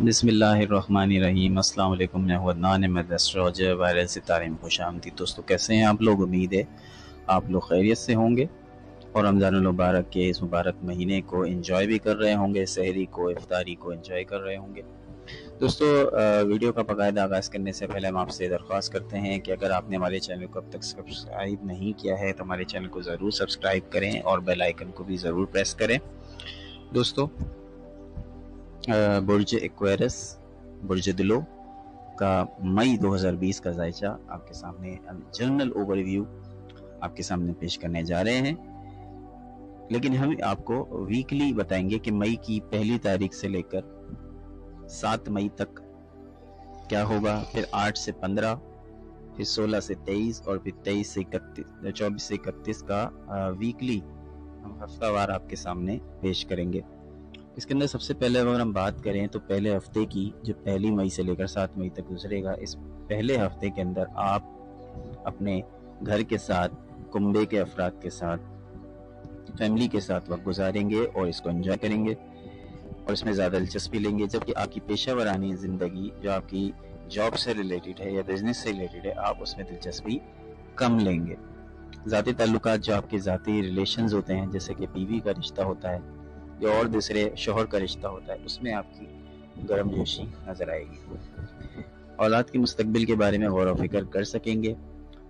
बिस्मिल्लाहिर्रहमानिर्रहीम। अस्सलाम वालेकुम। मैं हूं अदनान अहमद एस्ट्रोलॉजर। वायरल सितारे में खुशामदीद। दोस्तों, कैसे हैं आप लोग? उम्मीद है आप लोग खैरियत से होंगे और रमज़ानुल मुबारक के इस मुबारक महीने को एंजॉय भी कर रहे होंगे, सहरी को, इफ्तारी को एंजॉय कर रहे होंगे। दोस्तों, वीडियो का बाकायदा आगाज़ करने से पहले हम आपसे दरख्वास्त करते हैं कि अगर आपने हमारे चैनल को अब तक सब्सक्राइब नहीं किया है तो हमारे चैनल को ज़रूर सब्सक्राइब करें और बेल आइकन को भी ज़रूर प्रेस करें। दोस्तों, बुर्ज एक्वेरियस, बुर्ज दिलो का मई 2020 का जायचा आपके सामने जनरल ओवरव्यू आपके सामने पेश करने जा रहे हैं, लेकिन हम आपको वीकली बताएंगे कि मई की पहली तारीख से लेकर 7 मई तक क्या होगा, फिर 8 से 15, फिर 16 से 23 और फिर 23 से 31, 24 से 31 का वीकली हम हफ्तावार आपके सामने पेश करेंगे। इसके अंदर सबसे पहले अगर हम बात करें तो पहले हफ्ते की, जो 1 मई से लेकर 7 मई तक गुजरेगा, इस पहले हफ्ते के अंदर आप अपने घर के साथ, कुंबे के अफराद के साथ, फैमिली के साथ वक्त गुजारेंगे और इसको एंजॉय करेंगे और इसमें ज़्यादा दिलचस्पी लेंगे। जबकि आपकी पेशा वरानी ज़िंदगी जो आपकी जॉब से रिलेटेड है या बिजनेस से रिलेटेड है, आप उसमें दिलचस्पी कम लेंगे। ज़ाती ताल्लुकात, जो आपके ज़ाती रिलेशंस होते हैं, जैसे कि बीवी का रिश्ता होता है या और दूसरे शोहर का रिश्ता होता है, उसमें आपकी गर्मजोशी नज़र आएगी। औलाद के मुस्तकबिल के बारे में गौर व फिक्र कर सकेंगे।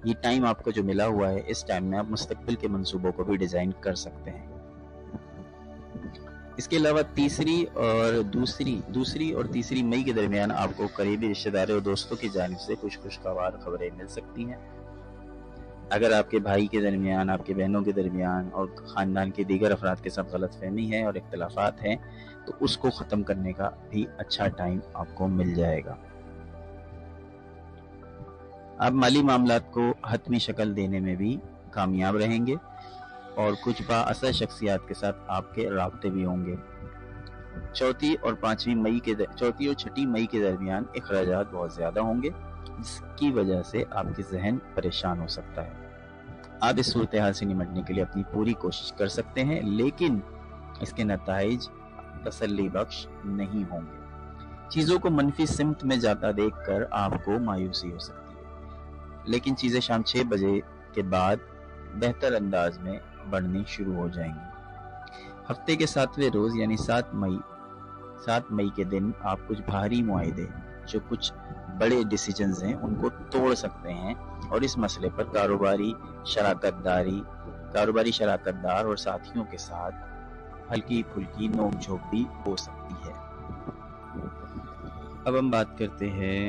ये टाइम आपको जो मिला हुआ है, इस टाइम में आप मुस्तकबिल के मंसूबों को भी डिज़ाइन कर सकते हैं। इसके अलावा दूसरी और तीसरी मई के दरमियान आपको करीबी रिश्तेदारों और दोस्तों की जानिब से कुछ खुशगवार खबरें मिल सकती हैं। अगर आपके भाई के दरमियान, आपके बहनों के दरमियान और ख़ानदान के दीगर अफराद के साथ गलतफहमी है और इख्तलाफात हैं, तो उसको ख़त्म करने का भी अच्छा टाइम आपको मिल जाएगा। आप माली मामलात को हतमी शक्ल देने में भी कामयाब रहेंगे और कुछ बाअसर शख्सियात के साथ आपके राब्ते भी होंगे। चौथी और छठी मई के दरमियान अखराजात बहुत ज़्यादा होंगे, जिसकी वजह से आपकी जहन परेशान हो सकता है। आप इस सूरत हाल से निपटने के लिए अपनी पूरी कोशिश कर सकते हैं, लेकिन इसके नताइज तसल्ली बख्श नहीं होंगे। चीज़ों को मनफी सिमत में जाता देखकर आपको मायूसी हो सकती है, लेकिन चीज़ें शाम 6 बजे के बाद बेहतर अंदाज में बढ़नी शुरू हो जाएंगी। हफ्ते के 7वें रोज़ यानी 7 मई के दिन आप कुछ भारी मुआहदे, जो कुछ बड़े डिसीजंस हैं, उनको तोड़ सकते हैं और इस मसले पर कारोबारी शराकतदार और साथियों के साथ हल्की फुल्की नोक-झोंक भी हो सकती है। अब हम बात करते हैं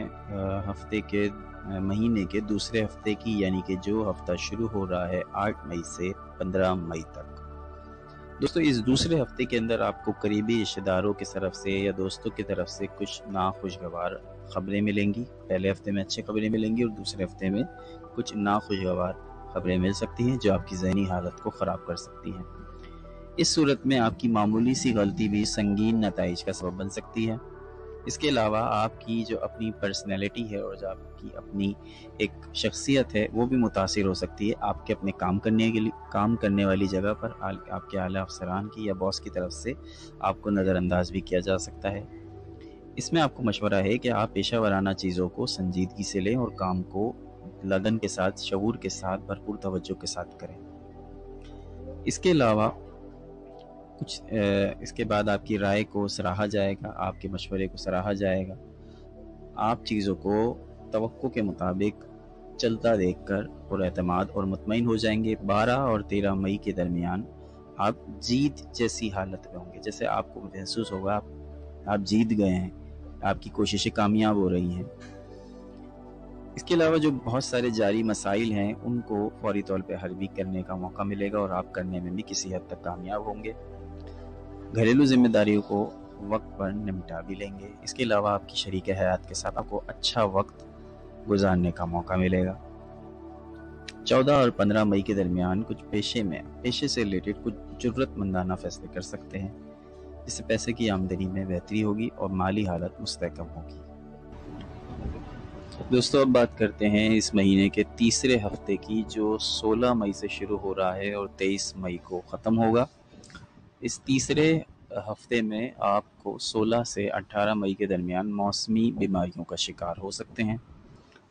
महीने के दूसरे हफ्ते की, यानी कि जो हफ्ता शुरू हो रहा है 8 मई से 15 मई तक। दोस्तों, इस दूसरे हफ्ते के अंदर आपको करीबी रिश्तेदारों की तरफ से या दोस्तों की तरफ से कुछ नाखुशगवार खबरें मिलेंगी। पहले हफ्ते में अच्छी खबरें मिलेंगी और दूसरे हफ्ते में कुछ नाखुशगवार खबरें मिल सकती हैं, जो आपकी ज़हनी हालत को ख़राब कर सकती हैं। इस सूरत में आपकी मामूली सी गलती भी संगीन नताइज का सबब बन सकती है। इसके अलावा आपकी जो अपनी पर्सनैलिटी है और जो आपकी अपनी एक शख्सियत है, वो भी मुतासिर हो सकती है। आपके अपने काम करने वाली जगह पर आपके आला अफसरान की या बॉस की तरफ से आपको नज़रअंदाज भी किया जा सकता है। इसमें आपको मशवरा है कि आप पेशा वराना चीज़ों को संजीदगी से लें और काम को लगन के साथ, शऊर के साथ, भरपूर तवज्जो के साथ करें। इसके अलावा इसके बाद आपकी राय को सराहा जाएगा, आपके मशवरे को सराहा जाएगा। आप चीज़ों को तवक्को के मुताबिक चलता देखकर पुरएतमाद और मुतमईन हो जाएंगे। 12 और 13 मई के दरमियान आप जीत जैसी हालत में होंगे, जैसे आपको महसूस होगा आप जीत गए हैं, आपकी कोशिशें कामयाब हो रही हैं। इसके अलावा जो बहुत सारे जारी मसाइल हैं, उनको फौरी तौर पे हल भी करने का मौका मिलेगा और आप करने में भी किसी हद तक कामयाब होंगे। घरेलू जिम्मेदारियों को वक्त पर निपटा भी लेंगे। इसके अलावा आपकी शरीक हयात के साथ आपको अच्छा वक्त गुजारने का मौका मिलेगा। 14 और 15 मई के दरमियान कुछ पेशे से रिलेटेड कुछ जुर्रतमंदाना फैसले कर सकते हैं, जिससे पैसे की आमदनी में बेहतरी होगी और माली हालत मुस्तहकम होगी। दोस्तों, अब बात करते हैं इस महीने के तीसरे हफ्ते की, जो 16 मई से शुरू हो रहा है और 23 मई को ख़त्म होगा। इस तीसरे हफ्ते में आपको 16 से 18 मई के दरमियान मौसमी बीमारियों का शिकार हो सकते हैं।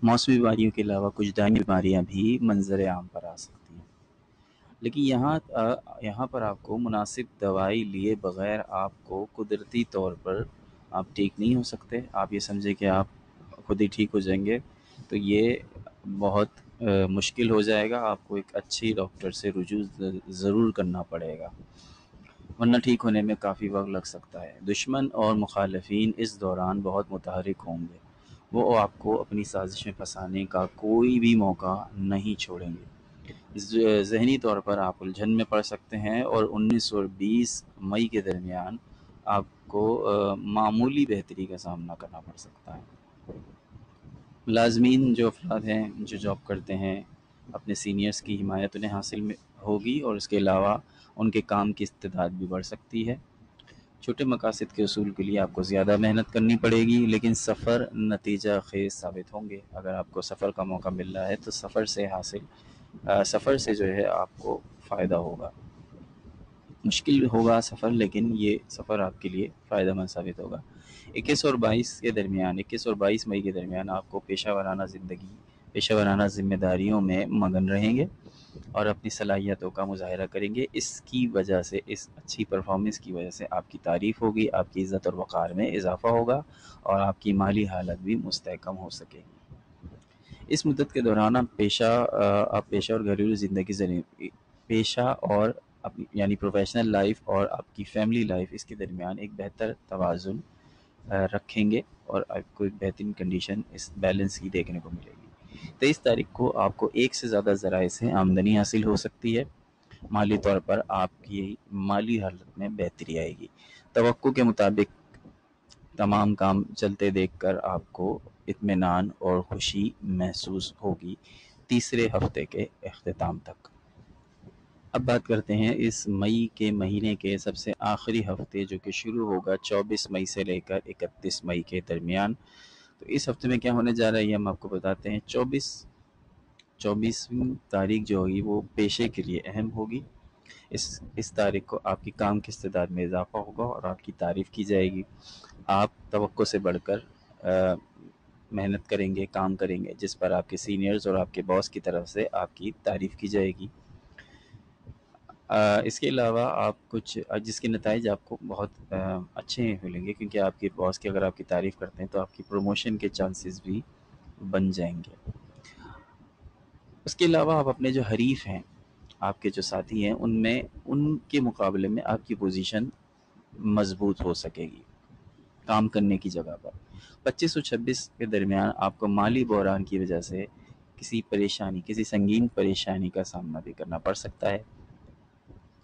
मौसमी बीमारियों के अलावा कुछ दायमी बीमारियां भी मंजर आम पर आ सकती हैं, लेकिन यहाँ पर आपको मुनासिब दवाई लिए बग़ैर आपको कुदरती तौर पर आप ठीक नहीं हो सकते। आप ये समझें कि आप खुद ही ठीक हो जाएंगे, तो ये बहुत मुश्किल हो जाएगा। आपको एक अच्छी डॉक्टर से रुजू ज़रूर करना पड़ेगा, वरना ठीक होने में काफ़ी वक्त लग सकता है। दुश्मन और मुखालफिन इस दौरान बहुत मुतहर्रिक होंगे, वो आपको अपनी साजिश में फंसाने का कोई भी मौका नहीं छोड़ेंगे। ज़हनी तौर पर आप उलझन में पड़ सकते हैं और 19 और 20 मई के दरमियान आपको मामूली बेहतरी का सामना करना पड़ सकता है। लाज़मीन जो अफराद हैं जो जॉब करते हैं, अपने सीनियर्स की हिमायत उन्हें हासिल में होगी और इसके अलावा उनके काम की इस्तेदाद भी बढ़ सकती है। छोटे मकासद के उसूल के लिए आपको ज़्यादा मेहनत करनी पड़ेगी, लेकिन सफ़र नतीजा खेज़ साबित होंगे। अगर आपको सफ़र का मौका मिल रहा है तो सफ़र से जो है आपको फ़ायदा होगा। मुश्किल होगा सफ़र, लेकिन ये सफ़र आपके लिए फ़ायदेमंद साबित होगा। 21 और 22 मई के दरमियान आपको पेशा वराना ज़िम्मेदारियों में मगन रहेंगे और अपनी सलाहियतों का मुज़ाहरा करेंगे। इसकी वजह से, इस अच्छी परफॉर्मेंस की वजह से आपकी तारीफ़ होगी, आपकी इज़्ज़त और वक़ार में इजाफ़ा होगा और आपकी माली हालत भी मुस्तहकम हो सकेगी। इस मुद्दत के दौरान आप पेशा और घरेलू ज़िंदगी पेशा और अपनी यानी प्रोफेशनल लाइफ और आपकी फैमिली लाइफ, इसके दरमियान एक बेहतर तवाज़ुन रखेंगे और आपको एक बेहतरीन कंडीशन इस बैलेंस की देखने को मिलेगी। 23 तारीख को आपको एक से ज़्यादा ज़राए से आमदनी हासिल हो सकती है। माली तौर पर आपकी माली हालत में बेहतरी आएगी। तवक्को के मुताबिक तमाम काम चलते देखकर आपको इत्मीनान और खुशी महसूस होगी तीसरे हफ्ते के अख्तिताम तक। अब बात करते हैं इस मई के महीने के सबसे आखिरी हफ्ते, जो कि शुरू होगा 24 मई से लेकर 31 मई के दरमियान। तो इस हफ्ते में क्या होने जा रहा है ये हम आपको बताते हैं। 24वीं तारीख जो होगी वो पेशे के लिए अहम होगी। इस तारीख को आपकी काम की इस्तेदाद में इजाफा होगा और आपकी तारीफ़ की जाएगी। आप तवक्को से बढ़कर मेहनत करेंगे, काम करेंगे, जिस पर आपके सीनियर्स और आपके बॉस की तरफ से आपकी तारीफ़ की जाएगी। इसके अलावा आप कुछ जिसके नताइज आपको बहुत अच्छे मिलेंगे, क्योंकि आपके बॉस की अगर आपकी तारीफ़ करते हैं तो आपकी प्रमोशन के चांसेस भी बन जाएंगे। उसके अलावा आप अपने जो हरीफ हैं, आपके जो साथी हैं, उनके मुकाबले में आपकी पोजीशन मजबूत हो सकेगी काम करने की जगह पर। 25 और 26 के दरमियान आपको माली बहरान की वजह से किसी संगीन परेशानी का सामना भी करना पड़ सकता है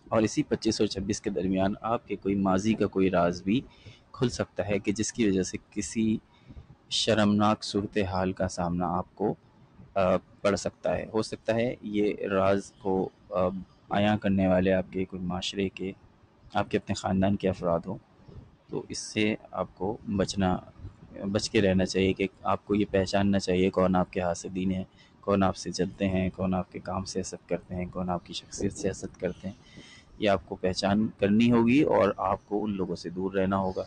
और इसी 25 और 26 के दरमियान आपके कोई माजी का कोई राज भी खुल सकता है कि जिसकी वजह से किसी शर्मनाक सूरत हाल का सामना आपको पड़ सकता है। हो सकता है ये राज को आया करने वाले आपके कोई माशरे के, आपके अपने ख़ानदान के अफराद हों, तो इससे आपको बच के रहना चाहिए कि आपको ये पहचानना चाहिए कौन आपके हासिदीन हैं, कौन आपसे जलते हैं, कौन आपके काम से हसद करते हैं, कौन आपकी शख्सियत से हसद करते हैं। ये आपको पहचान करनी होगी और आपको उन लोगों से दूर रहना होगा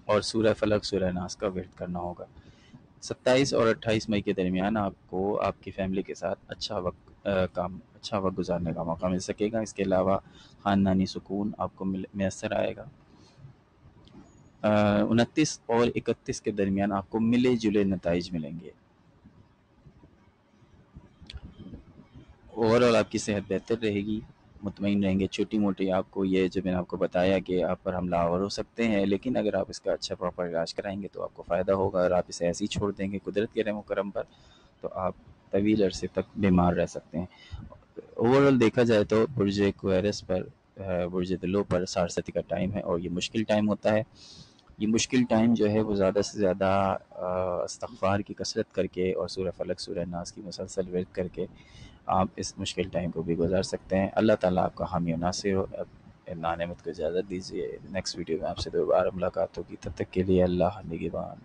और सूरह फलक, सूरह नास का विर्द करना होगा। 27 और 28 मई के दरमियान आपको आपकी फैमिली के साथ अच्छा वक्त गुजारने का मौका मिल सकेगा। इसके अलावा ख़ानदानी सुकून आपको मैसर आएगा। 29 और 31 के दरमियान आपको मिले जुले नताइज मिलेंगे। ओवरऑल आपकी सेहत बेहतर रहेगी, मुतमईन रहेंगे। छोटी मोटी आपको ये जो मैंने आपको बताया कि आप पर हमलावर हो सकते हैं, लेकिन अगर आप इसका अच्छा प्रॉपर इलाज कराएंगे तो आपको फ़ायदा होगा। और आप इसे ऐसे ही छोड़ देंगे कुदरत के रहम करम पर, तो आप तवील अरसे तक बीमार रह सकते हैं। ओवरऑल देखा जाए तो बुर्ज एक्वेरियस पर, बुर्ज दिलो पर सारसती का टाइम है और ये मुश्किल टाइम होता है। ये मुश्किल टाइम जो है वो ज़्यादा से ज़्यादा इस्तग़फ़ार की कसरत करके और सूरह फलक, सूरह नास की मुसलसल विर्द करके आप इस मुश्किल टाइम को भी गुजार सकते हैं। अल्लाह ताला आपका हामी और नासिर हो। अब नानेमत को इजाज़त दीजिए। नेक्स्ट वीडियो में आपसे दोबारा मुलाकात होगी, तब तक के लिए अल्लाह निगहबान।